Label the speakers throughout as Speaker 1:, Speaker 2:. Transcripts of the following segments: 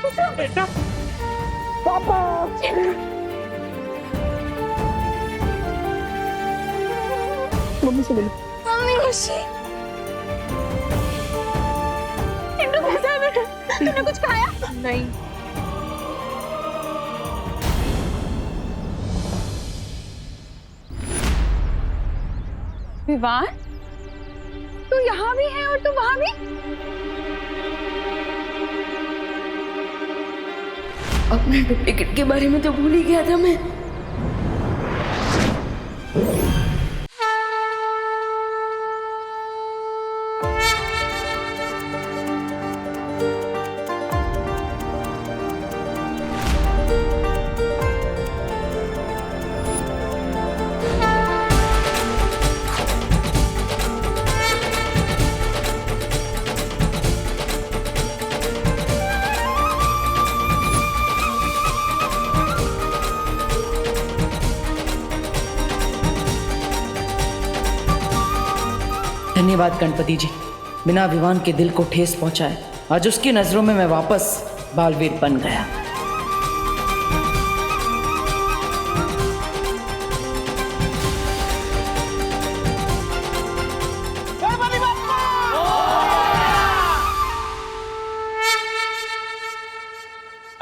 Speaker 1: बेटा
Speaker 2: पापा। मम्मी से मिलो।
Speaker 3: मम्मी खुशी, चिंटू कैसा है बेटा? तूने कुछ खाया? नहीं। विवान, तू यहाँ भी है और तू वहां भी?
Speaker 4: अपने डुप्लीकेट के बारे में तो भूल ही गया था मैं।
Speaker 5: धन्यवाद गणपति जी, बिना विवान के दिल को ठेस पहुंचाए आज उसकी नजरों में मैं वापस बालवीर बन गया।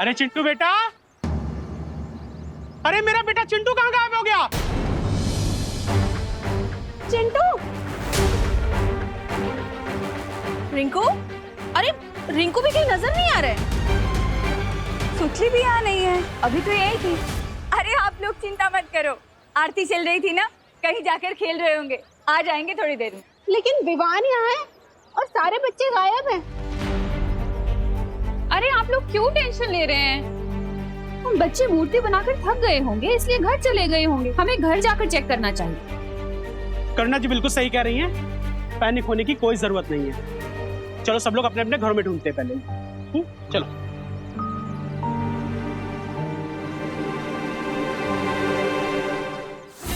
Speaker 1: अरे चिंटू बेटा, अरे मेरा बेटा चिंटू कहाँ गायब हो गया?
Speaker 3: चिंटू, रिंकू, अरे रिंकू भी कहीं नजर नहीं आ रहे। सुचली भी यहाँ नहीं है, अभी तो यही थी। अरे आप लोग चिंता मत करो, आरती चल रही थी ना, कहीं जाकर खेल रहे होंगे, आ जाएंगे थोड़ी देर में।
Speaker 2: लेकिन विवान यहाँ है और सारे बच्चे गायब हैं।
Speaker 3: अरे आप लोग क्यों टेंशन ले रहे हैं? हम बच्चे मूर्ति बनाकर थक गए होंगे, इसलिए घर चले गए होंगे। हमें घर जाकर चेक करना चाहिए।
Speaker 1: करना जी बिल्कुल सही कह रही हैं, पैनिक होने की कोई जरूरत नहीं है। चलो सब लोग अपने अपने घरों में ढूंढते हैं पहले। चलो।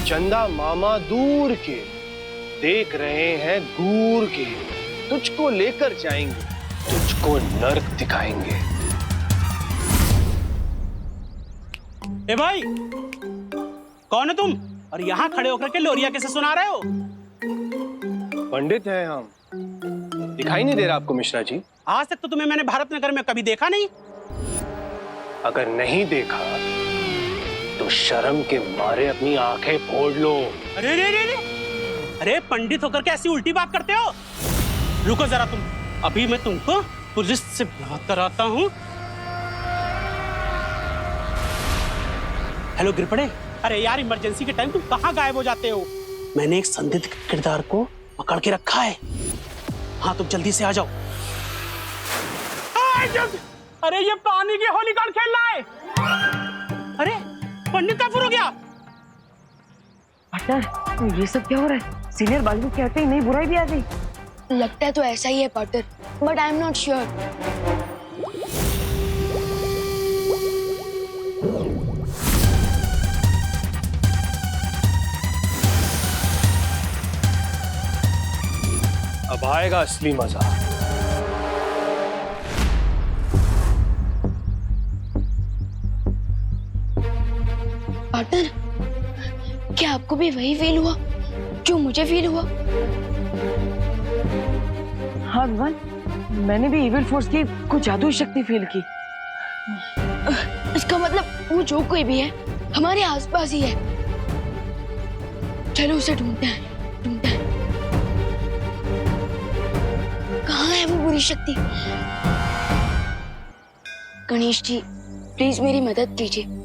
Speaker 6: चंदा मामा दूर के देख रहे हैं दूर के, तुझको लेकर जाएंगे, तुझको नर्क दिखाएंगे।
Speaker 1: ए भाई, कौन है तुम? और यहाँ खड़े होकर के लोरिया कैसे सुना रहे हो?
Speaker 6: पंडित हैं हम, दिखाई नहीं दे रहा आपको मिश्रा जी?
Speaker 1: आज तक तो तुम्हें मैंने भारत नगर में कभी देखा नहीं।
Speaker 6: अगर नहीं देखा तो शर्म के मारे अपनी आंखें फोड़ लो।
Speaker 1: अरे रे रे रे, अरे पंडित होकर के ऐसी उल्टी बात करते हो? रुको जरा तुम, अभी मैं तुमको पुलिस से बात कराता हूँ। हेलो गिरपड़े, अरे यार इमरजेंसी के टाइम तुम कहाँ गायब हो जाते हो? मैंने एक संदिग्ध किरदार को पकड़ के रखा है। हाँ तुम जल्दी से आ जाओ। अरे ये पानी की होली कौन खेल रहा है? अरे पंडित कहाँ हो गया?
Speaker 5: पार्टनर, ये सब क्या हो रहा है? सीनियर बालवीर कहते ही नहीं, बुराई भी आ गई।
Speaker 4: लगता है तो ऐसा ही है partner, but I am not sure.
Speaker 6: अब आएगा असली मजा।
Speaker 4: पार्टनर, क्या आपको भी वही फील हुआ जो मुझे फील हुआ?
Speaker 5: हाँ विवान, मैंने भी इविल फोर्स की कुछ जादुई शक्ति फील की।
Speaker 4: इसका मतलब वो जो कोई भी है हमारे आसपास ही है। चलो उसे ढूंढते हैं, ढूंढते हैं। कहाँ है वो बुरी शक्ति? गणेश जी, प्लीज मेरी मदद कीजिए।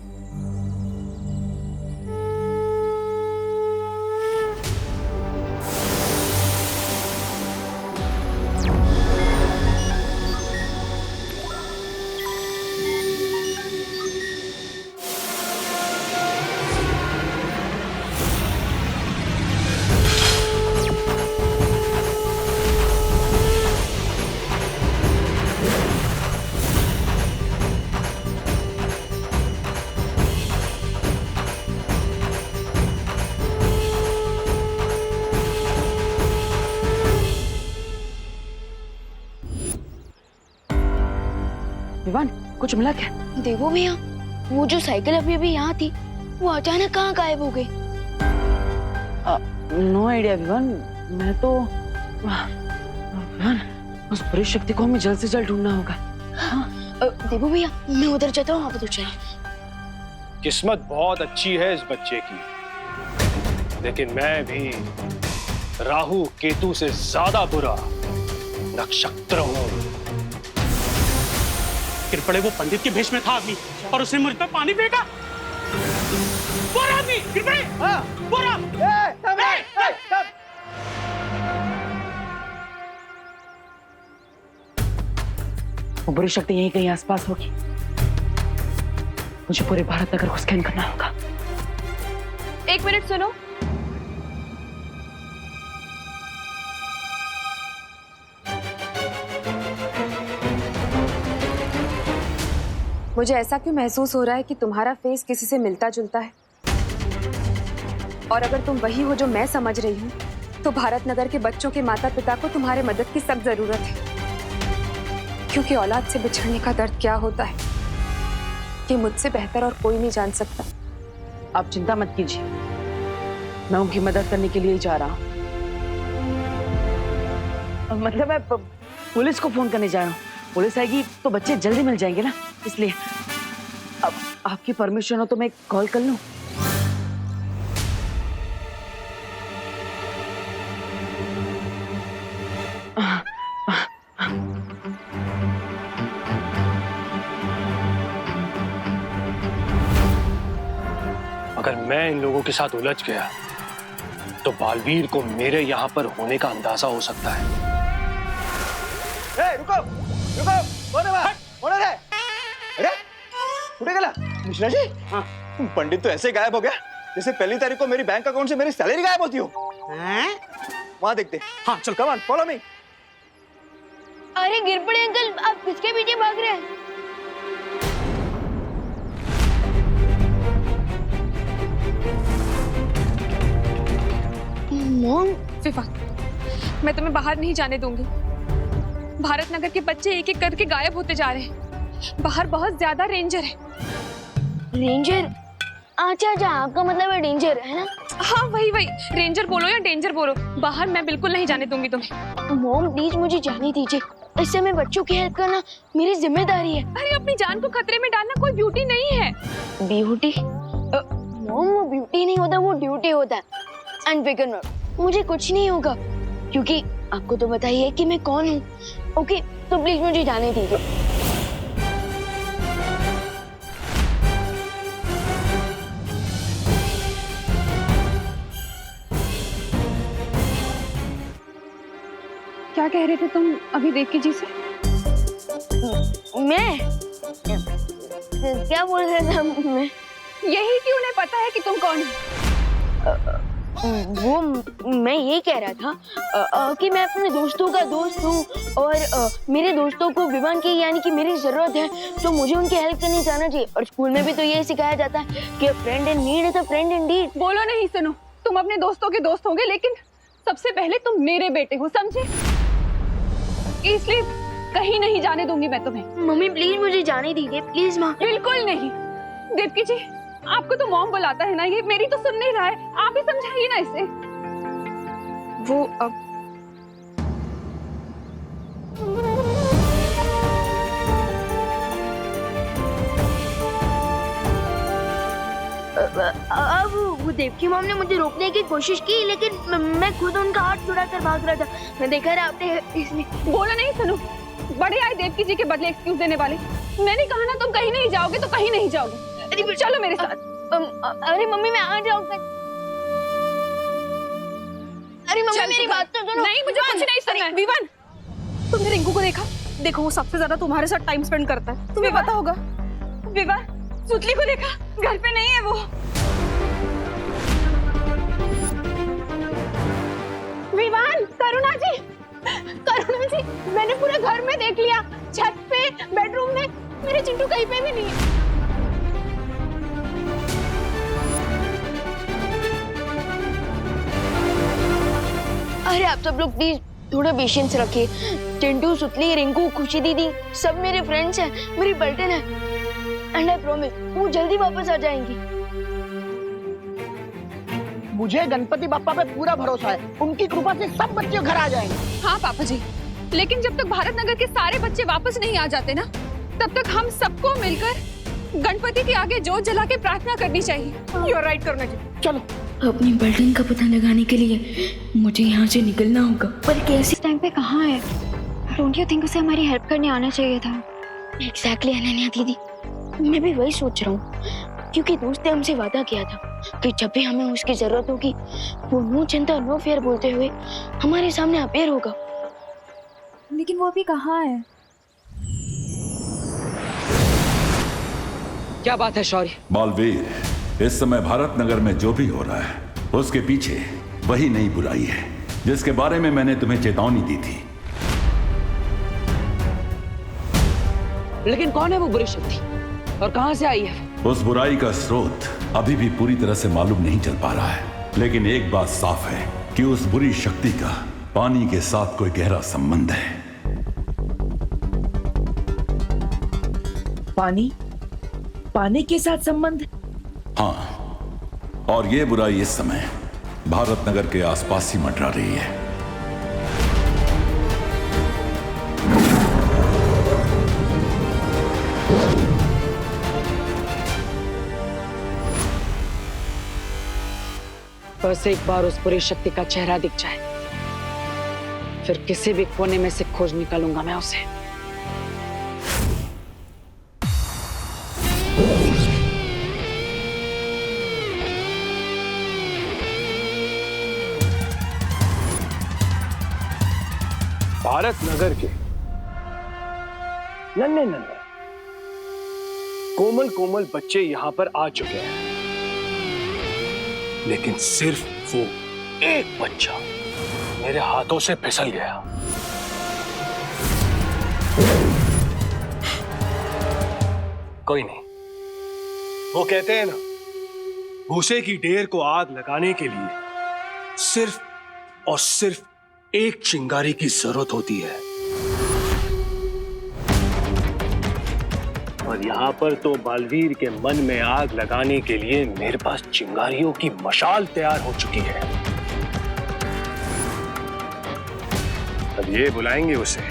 Speaker 5: विवान, कुछ मिला क्या?
Speaker 4: देखो भैया, वो जो साइकिल अभी अभी यहाँ थी, वो अचानक कहाँ गायब हो गई?
Speaker 5: No idea Vivaan. मैं तो विवान, उस परी शक्ति को हमें जल्द से जल्द ढूंढना होगा।
Speaker 4: देखो भैया, मैं उधर जाता हूँ, आप उधर चले।
Speaker 6: किस्मत बहुत अच्छी है इस बच्चे की, लेकिन मैं भी राहु केतु से ज्यादा बुरा नक्षत्र हूं।
Speaker 1: गिर पड़े वो पंडित के भेष में था आदमी और उसने मुझ पर पानी फेंका। वो आदमी गिर पड़े। वो
Speaker 5: वो बुरी शक्ति यहीं कहीं आसपास होगी। मुझे पूरे भारत नगर को स्कैन करना होगा।
Speaker 3: 1 मिनट सुनो। मुझे ऐसा क्यों महसूस हो रहा है कि तुम्हारा फेस किसी से मिलता जुलता है, और अगर तुम वही हो जो मैं समझ रही हूँ, तो भारत नगर के बच्चों के माता पिता को तुम्हारे मदद की सख्त जरूरत है, क्योंकि औलाद से बिछड़ने का दर्द क्या होता है ये मुझसे बेहतर और कोई नहीं जान सकता।
Speaker 5: आप चिंता मत कीजिए, मैं उनकी मदद करने के लिए ही जा रहा हूँ। मतलब मैं पुलिस को फोन करने जा रहा हूँ। पुलिस आएगी तो बच्चे जल्दी मिल जाएंगे ना, इसलिए अब आपकी परमिशन हो तो मैं कॉल कर लूँ?
Speaker 6: अगर मैं इन लोगों के साथ उलझ गया तो बालवीर को मेरे यहां पर होने का अंदाजा हो सकता है।
Speaker 7: रुको रुको, कौन है? अरे उठे गला मिश्रा जी।
Speaker 1: हाँ।
Speaker 7: पंडित तो ऐसे गायब हो गया जैसे पहली तारीख को मेरी बैंक अकाउंट से मेरी सैलरी गायब होती हो। वहां देखते।
Speaker 1: हाँ चल।
Speaker 7: Come on, follow me.
Speaker 4: अरे गिर पड़े अंकल, आप किसके पीछे भाग रहे हैं? मॉम,
Speaker 3: विवान, मैं तुम्हें बाहर नहीं जाने दूंगी। भारत नगर के बच्चे एक एक करके गायब होते जा रहे हैं। बाहर बहुत ज्यादा रेंजर है।
Speaker 4: रेंजर? अच्छा अच्छा, आपका मतलब है डेंजर, है ना?
Speaker 3: हाँ वही वही, रेंजर बोलो या डेंजर बोलो, बाहर मैं बिल्कुल नहीं जाने दूंगी तुम्हें।
Speaker 4: मॉम प्लीज मुझे जाने दीजिए, इससे मैं बच्चों की हेल्प करना मेरी जिम्मेदारी है।
Speaker 3: अरे अपनी जान को खतरे में डालना कोई ब्यूटी नहीं है।
Speaker 4: ब्यूटी? मॉम वो ब्यूटी नहीं होता, वो ड्यूटी होता है। एंड फिकर मत, मुझे कुछ नहीं होगा, क्योंकि आपको तो पता ही है कि मैं कौन हूँ। ओके, तो प्लीज मुझे जाने दीजिए।
Speaker 3: क्या कह रहे थे तुम अभी देवकी जी से?
Speaker 4: मैं क्या बोल रहा था मैं?
Speaker 3: यही कि उन्हें पता है कि तुम कौन हो।
Speaker 4: वो मैं ये कह रहा था कि मैं अपने दोस्तों का दोस्त हूँ, और मेरे दोस्तों को विवान की यानी कि मेरी जरूरत है, तो मुझे उनकी हेल्प करने जाना चाहिए। और स्कूल में भी तो ये सिखाया जाता है कि friend in need is a friend Indeed.
Speaker 3: बोलो नहीं, सुनो, तुम अपने दोस्तों के दोस्त होंगे, लेकिन सबसे पहले तुम मेरे बेटे हो, समझे? इसलिए कहीं नहीं जाने दूंगी मैं तुम्हें।
Speaker 4: मम्मी प्लीज मुझे जाने दीजिए, प्लीज माँ।
Speaker 3: बिल्कुल नहीं। देवकी जी, आपको तो मॉम बुलाता है ना, ये मेरी तो सुन नहीं रहा है, आप ही समझाइए ना इसे। वो अब
Speaker 4: वो देवकी मॉम ने मुझे रोकने की कोशिश की, लेकिन मैं खुद उनका हाथ छुड़ाकर भाग रहा था। मैं देखा रहा आपने इसमें।
Speaker 3: बोला नहीं, सुनो, बड़े आए देवकी जी के बदले एक्सक्यूज देने वाले। मैंने कहा ना तुम कहीं नहीं जाओगे तो कहीं नहीं जाओगे। अरे चलो मेरे साथ।
Speaker 4: अरे मम्मी मैं आ जाऊंगा। अरे मम्मी मेरी बात तो सुनो।
Speaker 3: नहीं, मुझे कुछ नहीं सुनना है। विवान, तुमने रिंकू को देखा? देखो वो सबसे ज्यादा तुम्हारे साथ टाइम स्पेंड करता है, तुम्हें पता होगा। विवान, सुतली को देखा? घर पे नहीं है वो।
Speaker 2: विवान, करुणा जी, करुणा जी, मैंने पूरे घर में देख लिया, छत पे, बेडरूम में, मेरे चिंटू कहीं पे भी नहीं है।
Speaker 4: अरे आप सब लोग प्लीज थोड़ा पेशेंस रखिए, चिंटू, सुतली, रिंकू, खुशी दीदी सब मेरे फ्रेंड्स हैं, मेरी बर्टन है। एंड आई प्रॉमिस वो जल्दी वापस आ जाएंगी।
Speaker 8: मुझे गणपति बप्पा पे पूरा भरोसा है, उनकी कृपा से सब बच्चे घर आ जाएंगे।
Speaker 2: हाँ पापा जी, लेकिन जब तक भारत नगर के सारे बच्चे वापस नहीं आ जाते ना, तब तक हम सबको मिलकर गणपति के आगे जोत जला के प्रार्थना करनी चाहिए।
Speaker 8: यू आर राइट करुणा जी, चलो।
Speaker 4: अपनी बर्टन का पता लगाने के लिए मुझे यहाँ से निकलना होगा, पर कैसे?
Speaker 2: टाइम पे कहाँ है? डोंट यू थिंक उसे हमारी हेल्प करने आना चाहिए था?
Speaker 4: एग्जैक्टली अनन्या दीदी, मैं भी वही सोच रहा हूँ, क्योंकि दोस्त ने हमसे वादा किया था कि जब भी हमें उसकी जरूरत होगी वो नो चिंता नो फियर बोलते हुए हमारे सामने अपीयर होगा।
Speaker 3: लेकिन वो अभी कहाँ है?
Speaker 5: क्या बात है शौर्य?
Speaker 9: बालवीर, इस समय भारत नगर में जो भी हो रहा है उसके पीछे वही नई बुराई है जिसके बारे में मैंने तुम्हें चेतावनी दी थी।
Speaker 5: लेकिन कौन है वो बुरी शक्ति और कहां से आई है?
Speaker 9: उस बुराई का स्रोत अभी भी पूरी तरह से मालूम नहीं चल पा रहा है, लेकिन एक बात साफ है कि उस बुरी शक्ति का पानी के साथ कोई गहरा संबंध है।
Speaker 5: पानी के साथ संबंध?
Speaker 9: हाँ, और ये बुराई इस समय भारत नगर के आसपास ही मंडरा रही है।
Speaker 5: बस एक बार उस बुरी शक्ति का चेहरा दिख जाए, फिर किसी भी कोने में से खोज निकालूंगा मैं उसे।
Speaker 6: भारत नगर के नन्हे नन्हे कोमल कोमल बच्चे यहां पर आ चुके हैं, लेकिन सिर्फ वो एक बच्चा मेरे हाथों से फिसल गया। कोई नहीं, वो कहते हैं ना, भूसे की ढेर को आग लगाने के लिए सिर्फ और सिर्फ एक चिंगारी की जरूरत होती है, और यहां पर तो बालवीर के मन में आग लगाने के लिए मेरे पास चिंगारियों की मशाल तैयार हो चुकी है। अब ये बुलाएंगे उसे।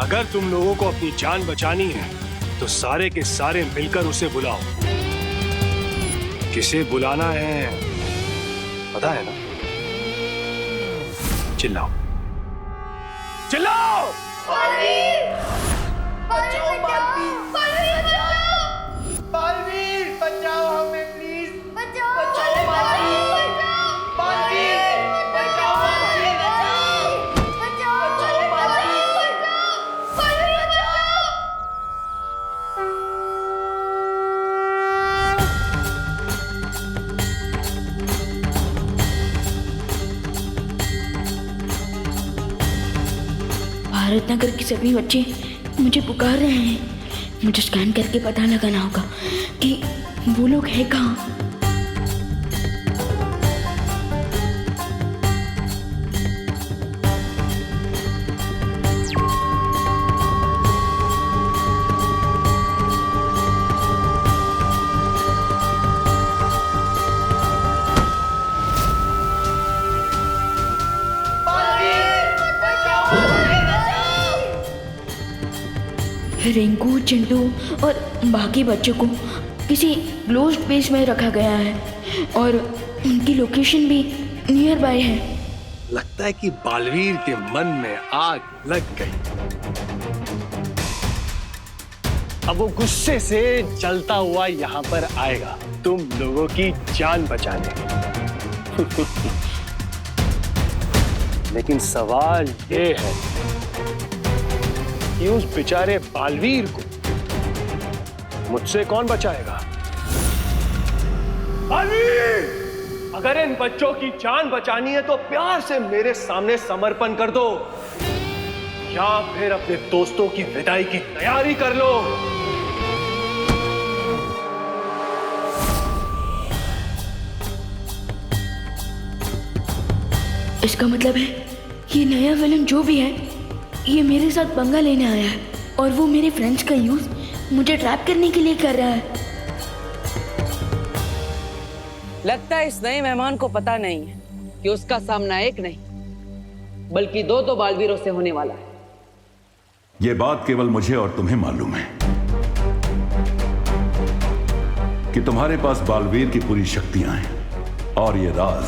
Speaker 6: अगर तुम लोगों को अपनी जान बचानी है तो सारे के सारे मिलकर उसे बुलाओ। किसे बुलाना है पता है ना? चिल्लाओ चिल्लाओ!
Speaker 8: बालवीर बचाओ हमें प्लीज,
Speaker 4: भारत नगर के सभी बच्चे मुझे पुकार रहे हैं। मुझे स्कैन करके पता लगाना होगा कि वो लोग हैं कहाँ। रिंकू, चिंटू और बाकी बच्चों को किसी क्लोज्ड प्लेस में रखा गया है और उनकी लोकेशन भी नियर बाय है।
Speaker 6: लगता है कि बालवीर के मन में आग लग गई। अब वो गुस्से से जलता हुआ यहाँ पर आएगा तुम लोगों की जान बचाने। लेकिन सवाल ये है कि उस बेचारे बालवीर को मुझसे कौन बचाएगा? बालवीर! अगर इन बच्चों की जान बचानी है तो प्यार से मेरे सामने समर्पण कर दो, या फिर अपने दोस्तों की विदाई की तैयारी कर लो।
Speaker 4: इसका मतलब है ये नया विलन जो भी है ये मेरे साथ पंगा लेने आया है और वो मेरे फ्रेंड्स का यूज मुझे ट्रैप करने के लिए कर रहा है।
Speaker 5: लगता है इस नए मेहमान को पता नहीं है कि उसका सामना एक नहीं बल्कि दो बालवीरों से होने वाला है।
Speaker 9: ये बात केवल मुझे और तुम्हें मालूम है कि तुम्हारे पास बालवीर की पूरी शक्तियां हैं और ये राज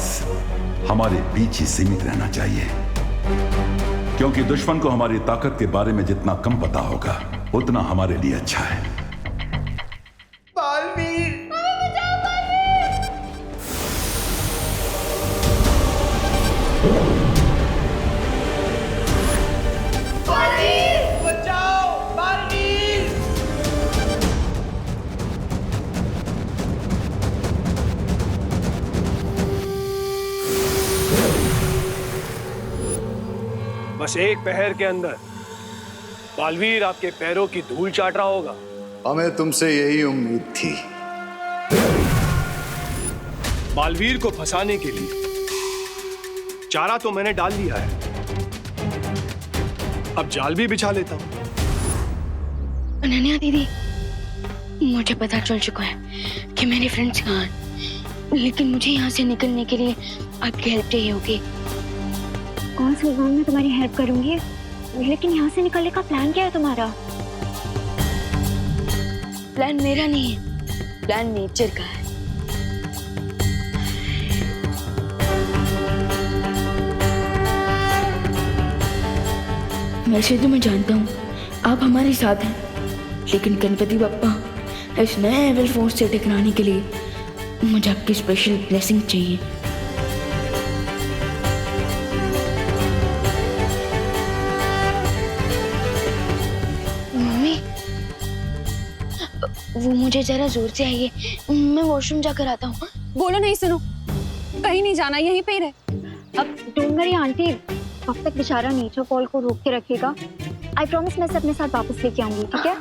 Speaker 9: हमारे बीच ही सीमित रहना चाहिए, क्योंकि दुश्मन को हमारी ताकत के बारे में जितना कम पता होगा उतना हमारे लिए अच्छा है।
Speaker 7: बालवीर!
Speaker 6: बस एक पहर के अंदर बालवीर आपके पैरों की धूल चाट रहा होगा।
Speaker 10: हमें तुमसे यही उम्मीद थी।
Speaker 6: बालवीर को फंसाने के लिए चारा तो मैंने डाल दिया है, अब जाल भी बिछा लेता हूं।
Speaker 4: अनन्या दीदी, मुझे पता चल चुका है कि मेरे फ्रेंड्स कहाँ हैं, लेकिन मुझे यहाँ से निकलने के लिए आपकी हेल्प चाहिए होगी।
Speaker 3: कौन सा काम मैं तुम्हारी हेल्प करूंगी, लेकिन यहाँ से निकलने का प्लान क्या है तुम्हारा?
Speaker 4: प्लान मेरा नहीं है, प्लान नेचर का है। वैसे तो मैं जानता हूँ आप हमारे साथ हैं, लेकिन गणपति बप्पा इस नए एविल फोर्स से टकराने के लिए मुझे आपकी स्पेशल ब्लेसिंग चाहिए। वो मुझे जरा जोर से आइए, मैं वॉशरूम जाकर आता हूँ।
Speaker 2: बोलो नहीं, सुनो, कहीं नहीं जाना, यहीं पे ही रहे।
Speaker 3: अब डोंट वरी आंटी, अब तक बेचारा नेचर कॉल को रोक के रखेगा। आई प्रॉमिस मैं इसे अपने साथ वापस लेके आऊंगी, ठीक है?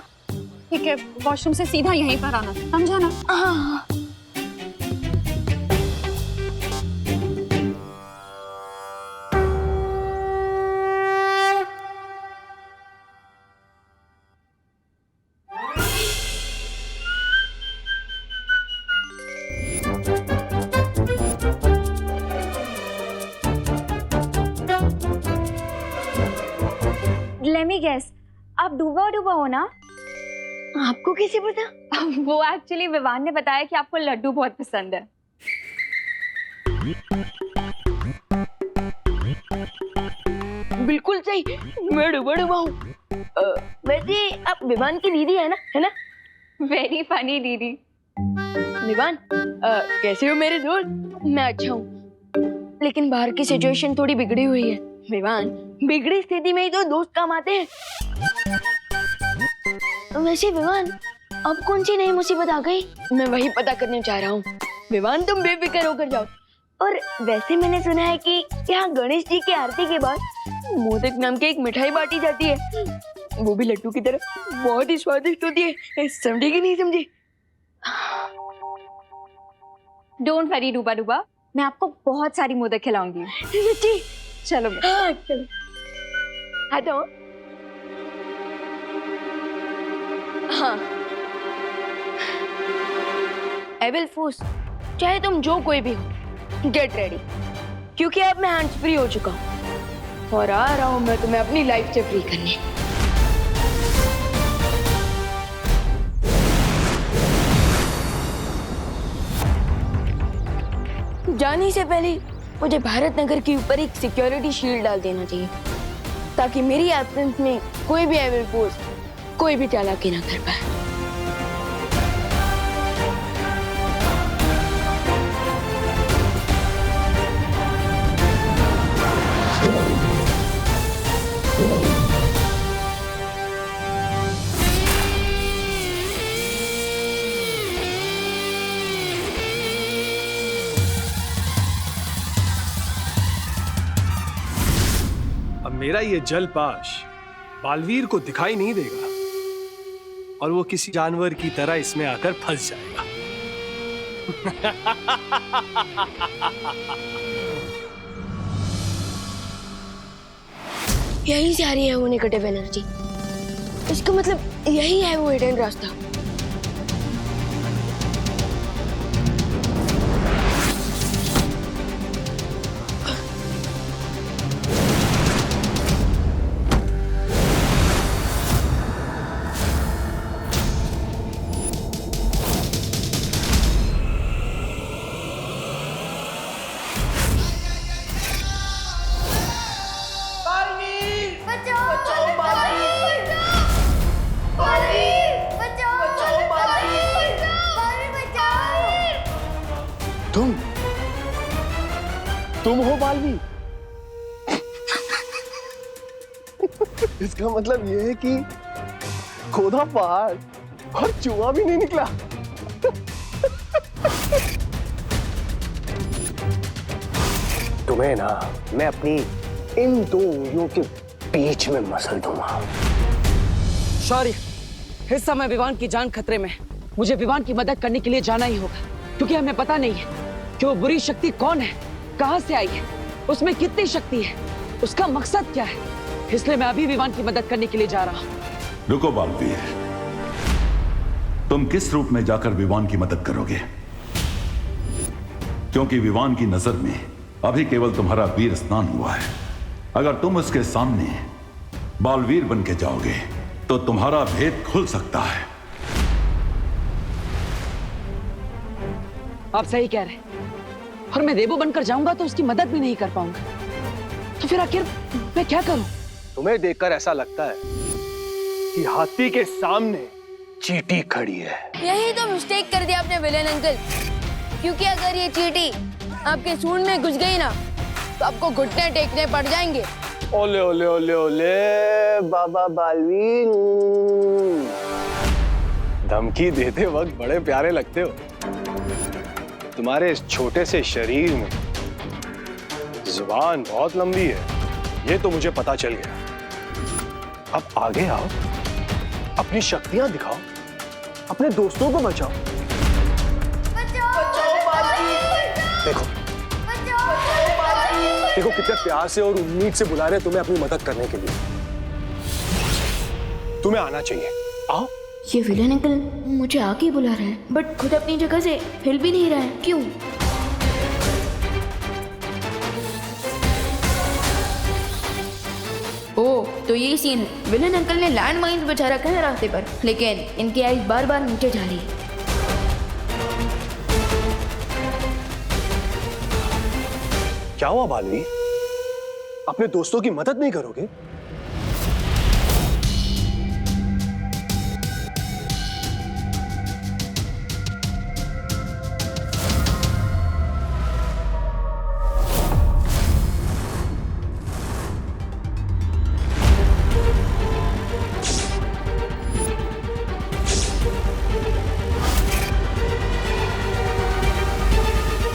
Speaker 2: ठीक है, वॉशरूम से सीधा यहीं पर आना, समझा ना?
Speaker 4: हाँ।
Speaker 3: Let me guess, आप डूबा हो ना?
Speaker 4: आपको कैसे पता?
Speaker 3: वो एक्चुअली विवान ने बताया कि आपको लड्डू बहुत पसंद है।
Speaker 4: बिल्कुल सही, मैं डूबा हूँ। वैसे आप विवान की दीदी है ना?
Speaker 3: वेरी फनी दीदी।
Speaker 4: विवान, कैसे हो मेरे दोस्त? मैं अच्छा हूँ, लेकिन बाहर की सिचुएशन थोड़ी बिगड़ी हुई है। विवान, बिगड़ी स्थिति में ही तो दोस्त काम आते हैं। वैसे विवान, अब कौन सी नई मुसीबत आ गई? मैं वही पता करने चाह रहा हूँ। विवान, तुम बेफिक्र होकर जाओ। और वैसे मैंने सुना है कि यहाँ गणेश जी की आरती के बाद मोदक नाम की एक मिठाई बांटी जाती है, वो भी लड्डू की तरह, बहुत ही स्वादिष्ट होती है। समझी कि नहीं समझी?
Speaker 3: डोंट वरी डूबा, मैं आपको बहुत सारी मोदक खिलाऊंगी।
Speaker 4: सच्ची?
Speaker 3: चलो
Speaker 4: हाँ, चलो। हाँ तो हाँ, एविल फोर्स, चाहे तुम जो कोई भी हो, गेट रेडी, क्योंकि अब मैं हैंड्स फ्री हो चुका हूँ और आ रहा हूँ मैं तुम्हें अपनी लाइफ से फ्री करने। जाने से पहले मुझे भारत नगर के ऊपर एक सिक्योरिटी शील्ड डाल देना चाहिए, ताकि मेरी एब्सेंस में कोई भी एविल फोर्स कोई भी चालाकी ना कर पाए।
Speaker 6: मेरा ये जलपाश बालवीर को दिखाई नहीं देगा और वो किसी जानवर की तरह इसमें आकर फंस जाएगा।
Speaker 4: यहीं से आ रही है वो नेगेटिव एनर्जी। इसका मतलब यही है वो हिडन रास्ता।
Speaker 6: तुम हो बालवीर? इसका मतलब ये है कि खोदा पहाड़ और चूहा भी नहीं निकला। तुम्हें ना मैं अपनी इन दो उंगलियों के बीच में मसल दूंगा।
Speaker 5: शौर्य, इस समय विवान की जान खतरे में। मुझे विवान की मदद करने के लिए जाना ही होगा, क्योंकि हमें पता नहीं है कि वो बुरी शक्ति कौन है, कहां से आई है, उसमें कितनी शक्ति है, उसका मकसद क्या है। इसलिए मैं अभी विवान की मदद करने के लिए जा रहा हूं।
Speaker 9: रुको बालवीर, तुम किस रूप में जाकर विवान की मदद करोगे? क्योंकि विवान की नजर में अभी केवल तुम्हारा वीर स्नान हुआ है। अगर तुम उसके सामने बालवीर बन के जाओगे तो तुम्हारा भेद खुल सकता है।
Speaker 5: आप सही कह रहे हैं, और मैं देवो बनकर जाऊंगा तो उसकी मदद भी नहीं कर पाऊंगा। तो फिर आखिर मैं क्या करूं?
Speaker 6: तुम्हें देखकर ऐसा लगता है कि हाथी के सामने चींटी खड़ी है।
Speaker 4: यही तो मिस्टेक कर दिया आपने विलेन अंकल, क्योंकि अगर ये चींटी आपके सूंड में घुस गई ना तो आपको घुटने टेकने पड़ जाएंगे।
Speaker 6: ओले ओले ओले ओले बाबा बालवीर, धमकी देते वक्त बड़े प्यारे लगते हो। तुम्हारे इस छोटे से शरीर में जुबान बहुत लंबी है, ये तो मुझे पता चल गया। अब आगे आओ, अपनी शक्तियां दिखाओ, अपने दोस्तों को बचाओ। देखो देखो कितने प्यार से और उम्मीद से बुला रहे हैं तुम्हें अपनी मदद करने के लिए। तुम्हें आना चाहिए, आओ।
Speaker 4: ये विलेन अंकल मुझे आके ही बुला रहे हैं, बट खुद अपनी जगह से हिल भी नहीं रहा है। क्यों? ओह, तो ये सीन विलेन अंकल ने लैंड माइन्स बिछा रखा है रास्ते पर, लेकिन इनकी आइज बार बार नीचे जा रही है।
Speaker 6: क्या हुआ बालवीर? अपने दोस्तों की मदद नहीं करोगे?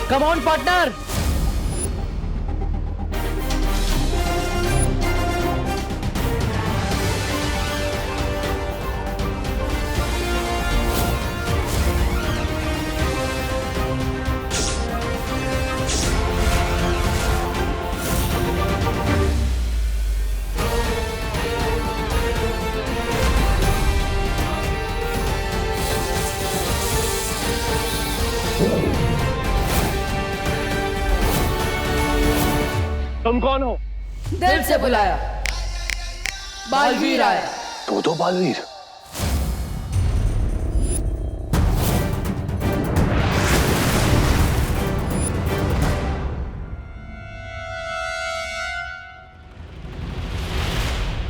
Speaker 5: Come on partner.
Speaker 6: तुम कौन हो?
Speaker 5: दिल से बुलाया, बालवीर आया।
Speaker 6: दो बालवीर।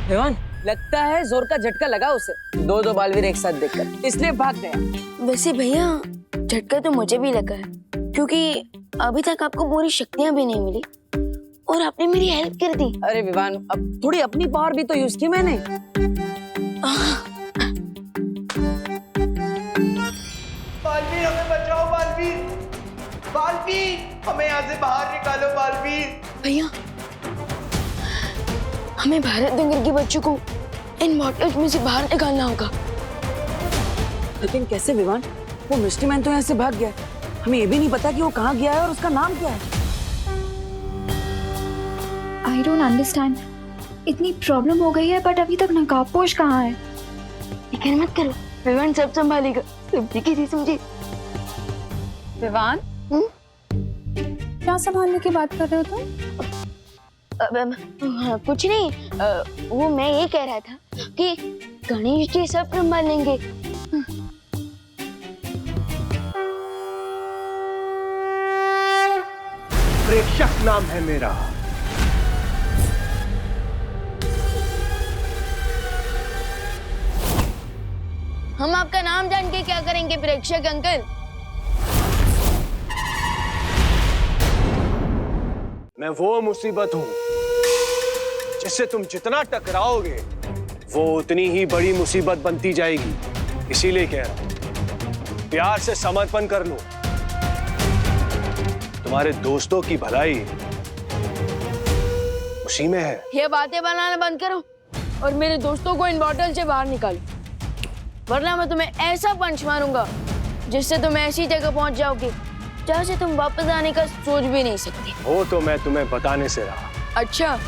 Speaker 5: विवान, लगता है जोर का झटका लगा उसे, दो बालवीर एक साथ देखकर, इसलिए भाग गया।
Speaker 4: वैसे भैया, झटका तो मुझे भी लगा है, क्योंकि अभी तक आपको पूरी शक्तियां भी नहीं मिली और आपने मेरी हेल्प कर दी।
Speaker 5: अरे विवान, अब थोड़ी अपनी पावर भी तो यूज की मैंने।
Speaker 11: बालवीर, हमें बचाओ बालवीर, बालवीर, हमें यहाँ से बाहर निकालो बालवीर।
Speaker 4: भैया, हमें भारत नगर के बच्चों को इन बॉटल्स में से बाहर निकालना होगा।
Speaker 5: लेकिन कैसे विवान? वो मिस्ट्री मैन तो यहाँ से भाग गया। हमें ये भी नहीं पता कि वो कहाँ गया है और उसका नाम क्या है।
Speaker 3: I don't understand. इतनी प्रॉब्लम हो गई है बट अभी तक नकाबपोश कहाँ है?
Speaker 4: फिक्र मत करो, विवान सब संभालेगा। सब ठीक है समझे?
Speaker 2: विवान, क्या संभालने की बात कर रहे हो तुम?
Speaker 4: कुछ नहीं, वो मैं ये कह रहा था कि गणेश जी सब संभाल लेंगे।
Speaker 6: प्रेक्षक नाम है मेरा।
Speaker 4: हम आपका नाम जान के क्या करेंगे प्रेक्षक अंकल?
Speaker 6: मैं वो मुसीबत हूं जिससे तुम जितना टकराओगे वो उतनी ही बड़ी मुसीबत बनती जाएगी। इसीलिए कह रहा हूं, प्यार से समर्पण कर लो। तुम्हारे दोस्तों की भलाई उसी में है।
Speaker 4: ये बातें बनाना बंद करो और मेरे दोस्तों को इन बॉटल से बाहर निकालो, वरना मैं तुम्हें ऐसा पंच मारूंगा जिससे तुम ऐसी जगह पहुंच जाओगे जहां से तुम वापस आने का सोच भी नहीं सकते।
Speaker 6: वो तो मैं तुम्हें बताने से रहा।
Speaker 4: अच्छा,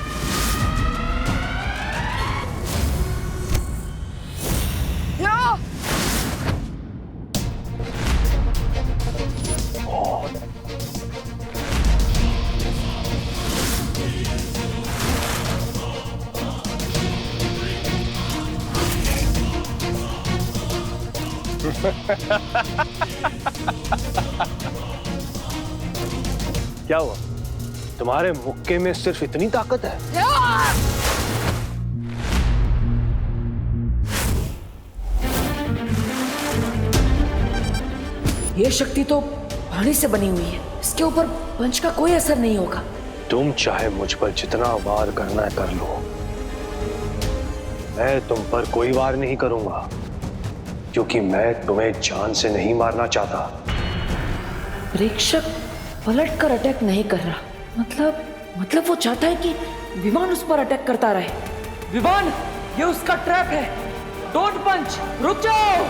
Speaker 6: क्या हुआ? तुम्हारे मुक्के में सिर्फ इतनी ताकत है?
Speaker 5: ये शक्ति तो पानी से बनी हुई है, इसके ऊपर पंच का कोई असर नहीं होगा।
Speaker 6: तुम चाहे मुझ पर जितना वार करना है कर लो, मैं तुम पर कोई वार नहीं करूंगा, क्योंकि मैं तुम्हें जान से नहीं मारना चाहता।
Speaker 5: प्रेक्षक पलट कर अटैक नहीं कर रहा, मतलब वो चाहता है कि विमान उस पर अटैक करता रहे। विमान, ये उसका ट्रैप है। डोंट पंच, रुक जाओ।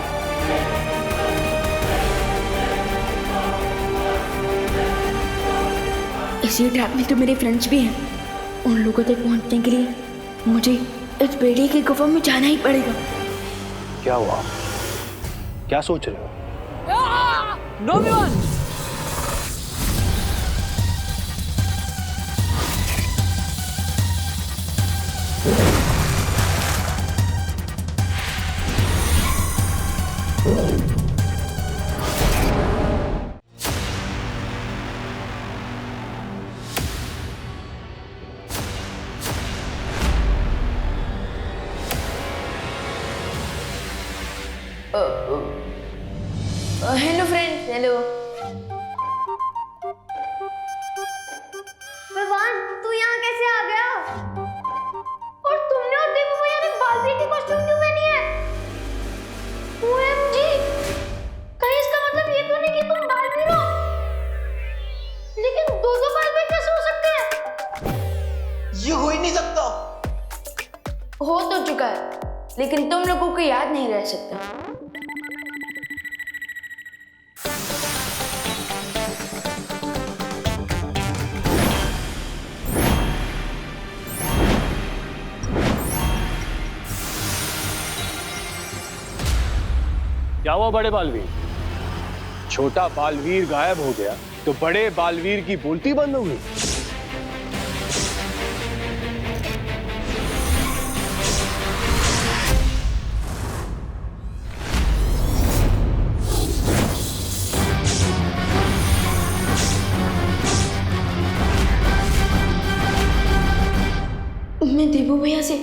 Speaker 4: इसी ट्रैप में तो मेरे फ्रेंड्स भी हैं। उन लोगों तक पहुंचने के लिए मुझे इस बेड़ी की गुफा में जाना ही पड़ेगा।
Speaker 6: क्या हुआ? क्या सोच रहे हो?
Speaker 5: नो विमान।
Speaker 4: Hello friends, hello.
Speaker 3: विवान, तू यहाँ कैसे आ गया? और तुमने और दीपू भैया ने बालवीर की कॉस्ट्यूम क्यों पहनी है? OMG! कहीं इसका मतलब ये तो नहीं कि तुम बालवीर हो? लेकिन दो बालवीर कैसे हो सकते हैं?
Speaker 11: ये हो ही नहीं सकता।
Speaker 4: हो तो चुका है, लेकिन तुम लोगों को याद नहीं रह सकता।
Speaker 6: क्या हुआ बड़े बालवीर? छोटा बालवीर गायब हो गया तो बड़े बालवीर की बोलती बंद हो गई।
Speaker 4: मैं देवू भैया से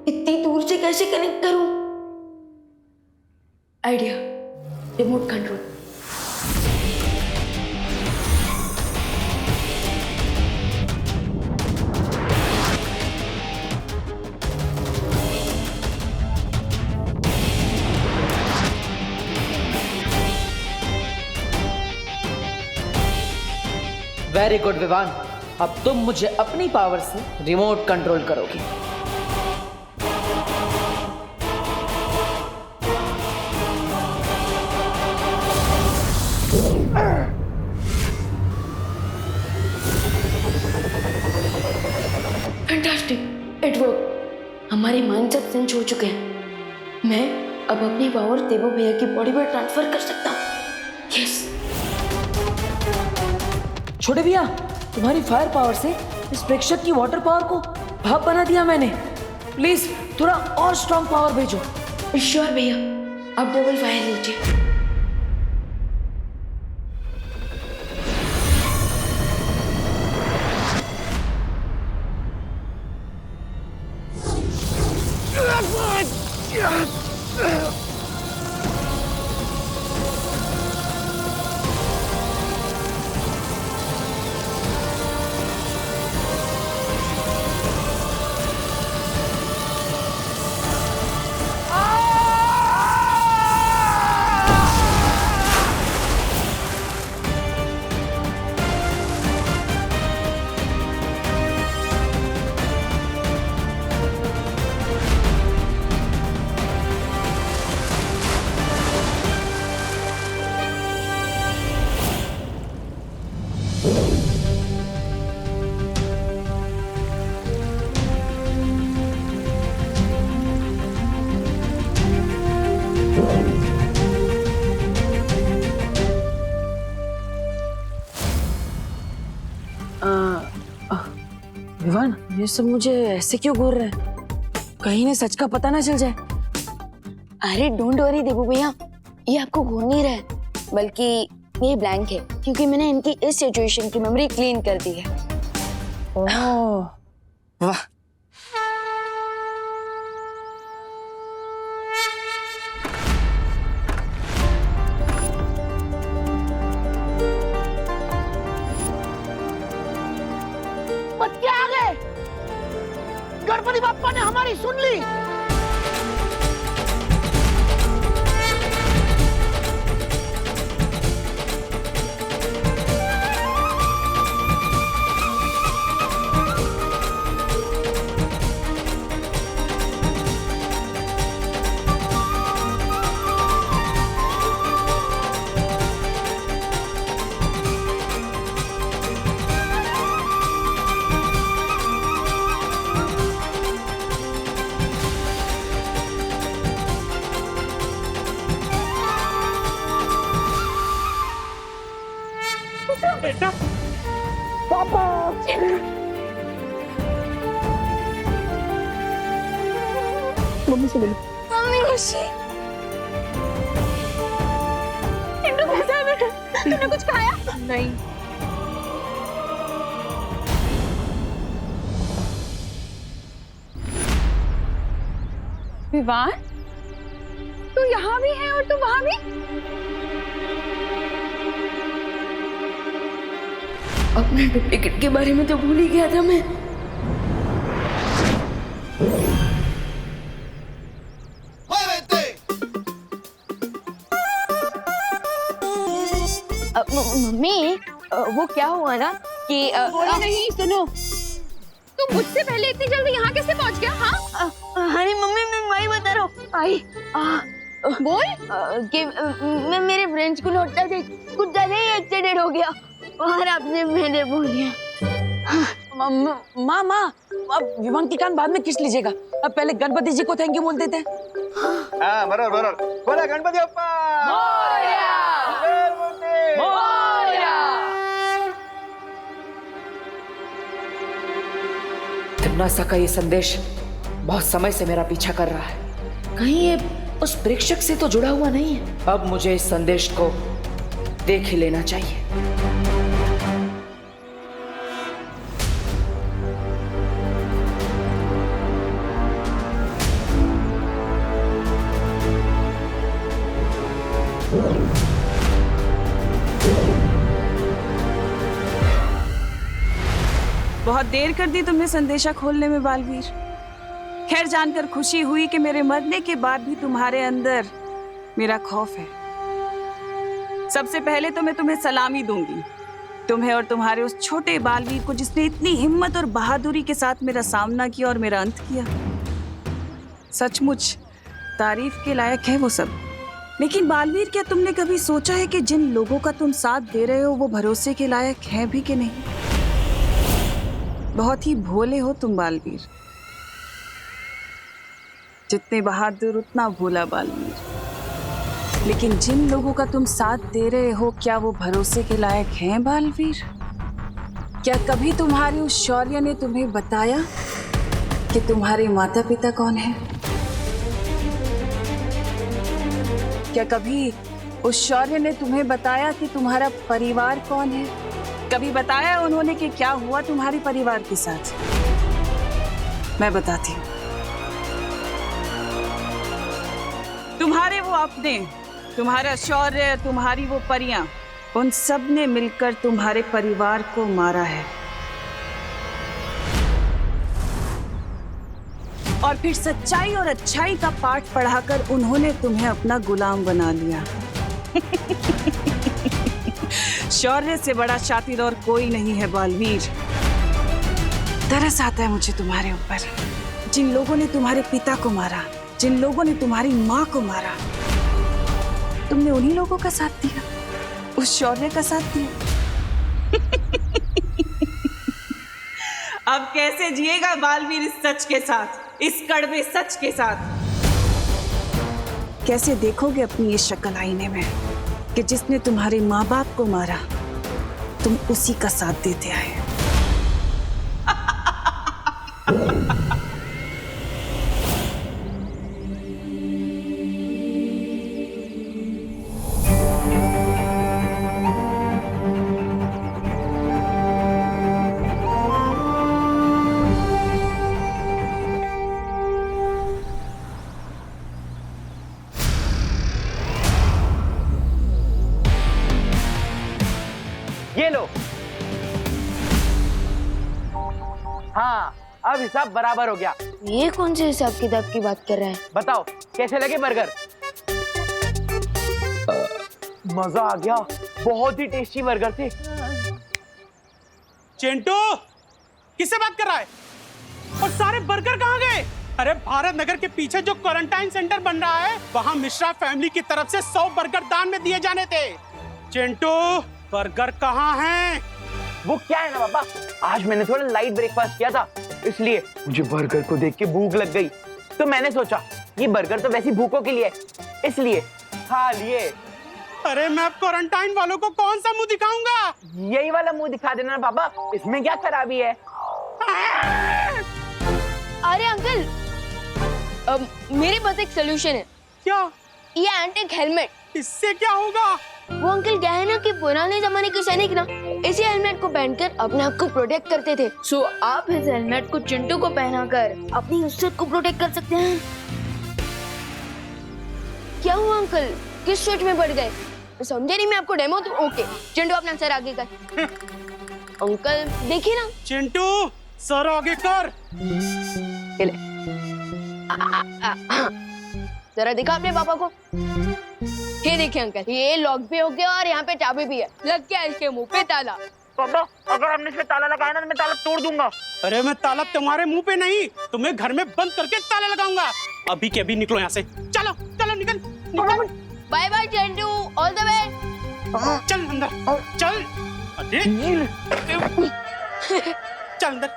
Speaker 4: इतनी दूर से कैसे कनेक्ट करूं? Idea, remote control.
Speaker 5: Very good Vivaan, अब तुम मुझे अपनी पावर से रिमोट कंट्रोल करोगी।
Speaker 4: हमारे माइंड सब सिंच हो चुके हैं। मैं अब अपनी पावर देवो भैया की बॉडी में ट्रांसफर कर सकता हूँ। यस।
Speaker 5: छोटे भैया, तुम्हारी फायर पावर से इस प्रेक्षक की वाटर पावर को भाप बना दिया मैंने। प्लीज थोड़ा और स्ट्रॉन्ग पावर भेजो।
Speaker 4: श्योर भैया, आप डबल फायर लीजिए।
Speaker 5: विवान, ये सब मुझे ऐसे क्यों घूर रहे हैं? कहीं ने सच का पता ना चल जाए।
Speaker 4: अरे डोंट वरी देवो भैया, ये आपको घूर नहीं रहा है, बल्कि ये ब्लैंक है क्योंकि मैंने इनकी इस सिचुएशन की मेमोरी क्लीन कर दी है।
Speaker 5: ओह, वाह।
Speaker 8: बच्चे आ गए। गणपति बाप्पा ने हमारी सुन ली।
Speaker 1: बेटा,
Speaker 8: पापा, मम्मी से मिलो।
Speaker 2: मम्मी खुशी, इंदु कैसा है बेटा? तूने कुछ खाया? नहीं। विवान, तू यहाँ भी है और तू वहाँ भी?
Speaker 4: अपने डुप्लीकेट के बारे में तो भूल ही गया था मैं। मम्मी, वो क्या हुआ ना कि
Speaker 2: नहीं, सुनो, तू मुझसे पहले इतनी जल्दी यहाँ कैसे पहुँच गया? हाँ,
Speaker 4: अरे मम्मी, मैं वही बता रहा हूँ। आई
Speaker 2: बोल।
Speaker 4: कि मैं मेरे फ्रेंड्स को लौटता थे, कुछ ज्यादा ही एक्सीडेंट हो गया और आपने मैंने बोल दिया।
Speaker 5: माँ, अब विमान की कान बाद में किस लीजिएगा, अब पहले गणपति जी को थैंक यू बोल देते हैं।
Speaker 7: हाँ, बराबर। बोला गणपति बप्पा मोरया।
Speaker 5: तिम्नासा का ये संदेश बहुत समय से मेरा पीछा कर रहा है। कहीं ये उस प्रेक्षक से तो जुड़ा हुआ नहीं है। अब मुझे इस संदेश को देख ही लेना चाहिए।
Speaker 12: बहुत देर कर दी तुमने संदेशा खोलने में बालवीर। खैर, जानकर खुशी हुई कि मेरे मरने के बाद भी तुम्हारे अंदर मेरा खौफ है। सबसे पहले तो मैं तुम्हें सलामी दूंगी, तुम्हें और तुम्हारे उस छोटे बालवीर को जिसने इतनी हिम्मत और बहादुरी के साथ मेरा सामना किया और मेरा अंत किया। सचमुच तारीफ के लायक है वो सब। लेकिन बालवीर, क्या तुमने कभी सोचा है कि जिन लोगों का तुम साथ दे रहे हो वो भरोसे के लायक हैं भी कि नहीं? बहुत ही भोले हो तुम बालवीर। जितने बहादुर उतना भोला बालवीर। लेकिन जिन लोगों का तुम साथ दे रहे हो, क्या वो भरोसे के लायक हैं बालवीर? क्या कभी तुम्हारी उस शौर्य ने तुम्हें बताया कि तुम्हारे माता पिता कौन हैं? क्या कभी उस शौर्य ने तुम्हें बताया कि तुम्हारा परिवार कौन है? कभी बताया उन्होंने कि क्या हुआ तुम्हारे परिवार के साथ? मैं बताती हूँ। तुम्हारे वो अपने, तुम्हारा शौर्य, तुम्हारी वो परियां, उन सब ने मिलकर तुम्हारे परिवार को मारा है। और फिर सच्चाई और अच्छाई का पाठ पढ़ाकर उन्होंने तुम्हें अपना गुलाम बना लिया। शौर्य से बड़ा शातिर और कोई नहीं है बालवीर। तरस आता है मुझे तुम्हारे ऊपर। जिन लोगों ने तुम्हारे पिता को मारा, जिन लोगों ने तुम्हारी माँ को मारा, तुमने उन्हीं लोगों का साथ दिया, उस शौर्य का साथ दिया। अब कैसे जिएगा बालवीर इस सच के साथ, इस कड़वे सच के साथ? कैसे देखोगे अपनी ये शक्ल आईने में कि जिसने तुम्हारे माँ बाप को मारा, तुम उसी का साथ देते आए?
Speaker 11: ये लो। हाँ, अब हिसाब बराबर हो गया।
Speaker 4: ये कौन से हिसाब किताब की बात कर रहे हैं?
Speaker 11: बताओ कैसे लगे बर्गर? मजा आ गया, बहुत ही टेस्टी बर्गर थे।
Speaker 1: चिंटू, किससे बात कर रहा है? और सारे बर्गर कहाँ गए? अरे भारत नगर के पीछे जो क्वारंटाइन सेंटर बन रहा है, वहाँ मिश्रा फैमिली की तरफ से 100 बर्गर दान में दिए जाने थे। चिंटू, बर्गर कहाँ हैं?
Speaker 11: वो क्या है ना पापा, आज मैंने थोड़ा लाइट ब्रेकफास्ट किया था, इसलिए मुझे बर्गर को देख के भूख लग गई। तो मैंने सोचा ये बर्गर तो वैसी भूखों के लिए है, इसलिए खा लिए।
Speaker 1: अरे मैं अब क्वारंटाइन वालों को कौन सा मुंह दिखाऊंगा?
Speaker 11: यही वाला मुंह दिखा देना ना पापा, इसमें क्या खराबी है?
Speaker 4: अरे अंकल, मेरे पास एक सोल्यूशन है।
Speaker 1: क्या?
Speaker 4: ये एंटिक हेलमेट।
Speaker 1: इससे क्या होगा?
Speaker 4: वो अंकल क्या है ना कि पुराने जमाने के सैनिक ना इसी हेलमेट को पहनकर अपने आप को प्रोटेक्ट करते थे। सो आप इस हेलमेट को चिंटू को पहनाकर अपनी इज्जत को प्रोटेक्ट कर सकते हैं। क्या हुआ अंकल, किस सोच में पड़ गए? समझे नहीं मैं आपको डेमो दूं? ओके चिंटू अपना सर आगे कर। अंकल देखिए ना।
Speaker 1: चिंटू सर आगे कर।
Speaker 4: जरा दिखा अपने पापा को। ये देखिए अंकल, ये लॉक भी हो गया और यहाँ पे चाबी भी है। लग गया इसके मुंह पे ताला।
Speaker 11: पापा अगर हमने इसमें ताला लगाया ना तो मैं ताला तोड़ दूंगा।
Speaker 1: अरे मैं ताला तुम्हारे मुंह पे नहीं, तुम्हें घर में बंद करके ताला लगाऊंगा। अभी के अभी निकलो यहाँ से। चलो चलो निकल निकल।
Speaker 4: Bye bye Chintu, all the way.
Speaker 1: चल अंदर चल। अरे चल अंदर।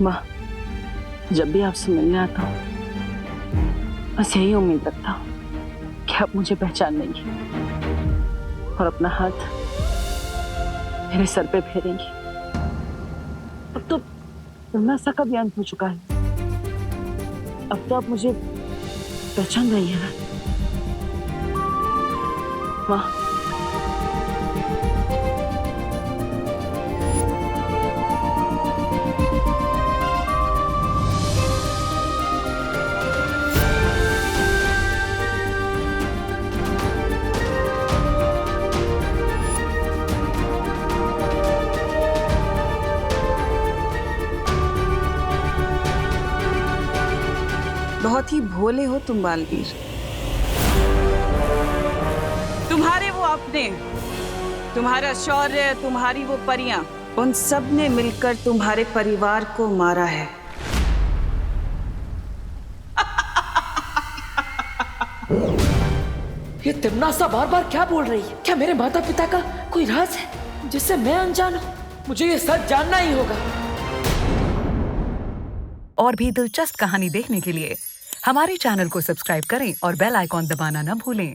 Speaker 12: माँ, जब भी आपसे मिलने आता हूँ बस यही उम्मीद रखता हूँ कि आप मुझे पहचान लेंगी और अपना हाथ मेरे सर पे फेरेंगी। अब तो तमाशा का भी अंत हो चुका है। अब तो आप मुझे पहचान रही है ना माँ? बहुत ही भोले हो तुम बालवीर। तुम्हारे वो अपने, तुम्हारा शौर्य, तुम्हारी वो परियां, उन सब ने मिलकर तुम्हारे परिवार को मारा है।
Speaker 5: ये तिमनासा बार बार क्या बोल रही है? क्या मेरे माता पिता का कोई राज है जिससे मैं अनजान हूँ? मुझे ये सच जानना ही होगा।
Speaker 13: और भी दिलचस्प कहानी देखने के लिए हमारे चैनल को सब्सक्राइब करें और बेल आइकॉन दबाना न भूलें।